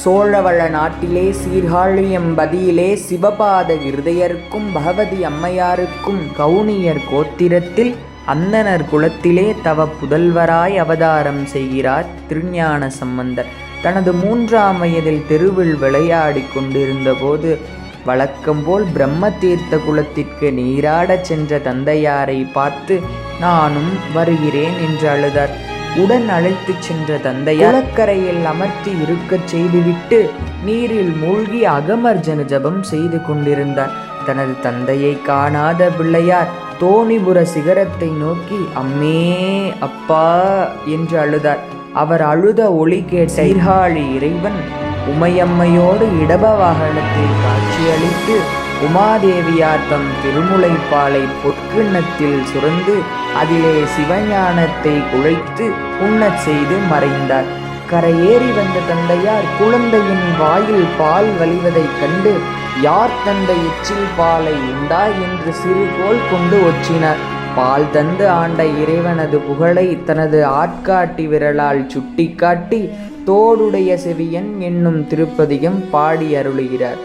சோழவள நாட்டிலே சீர்காழியம்பதியிலே சிவபாத விருதையர்க்கும் பகவதி அம்மையாருக்கும் கவுனியர் கோத்திரத்தில் அந்தணர் குலத்திலே தவ புதல்வராய் அவதாரம் செய்கிறார் திருஞான சம்பந்தர். தனது 3ஆம் வயதில் தெருவில் விளையாடி கொண்டிருந்த போது வழக்கம்போல் பிரம்ம தீர்த்த குலத்திற்கு நீராடச் சென்ற தந்தையாரை பார்த்து நானும் வருகிறேன் என்று அழுதார். உடன் அழைத்துச் சென்ற தந்தையார் குளக்கரையில் அமர்த்தி இருக்கச் செய்துவிட்டு நீரில் மூழ்கி அகமர்ஜன ஜபம் செய்து கொண்டிருந்தார். தனது தந்தையை காணாத பிள்ளையார் தோணிபுர சிகரத்தை நோக்கி அம்மே அப்பா என்று அழுதார். அவர் அழுத ஒளி கேட்ட சீர்காழி இறைவன் உமையம்மையோடு இடப வாகனத்தில் காட்சியளித்து உமாதேவியார் தம் திருமுலைப்பாலை பொற்கிண்ணத்தில் சுரந்து அதிலே சிவஞானத்தை குழைத்து உண்ணச் செய்து மறைந்தார். கரையேறி வந்த தந்தையார் குழந்தையின் வாயில் பால் வழிவதைக் கண்டு யார் தந்த எச்சில் பாலை உண்டா என்று சிறுகோல் கொண்டு ஒற்றினார். பால் தந்து ஆண்ட இறைவனது புகழை தனது ஆட்காட்டி விரலால் சுட்டி காட்டி தோடுடைய செவியன் என்னும் திருப்பதிகம் பாடி அருளுகிறார்.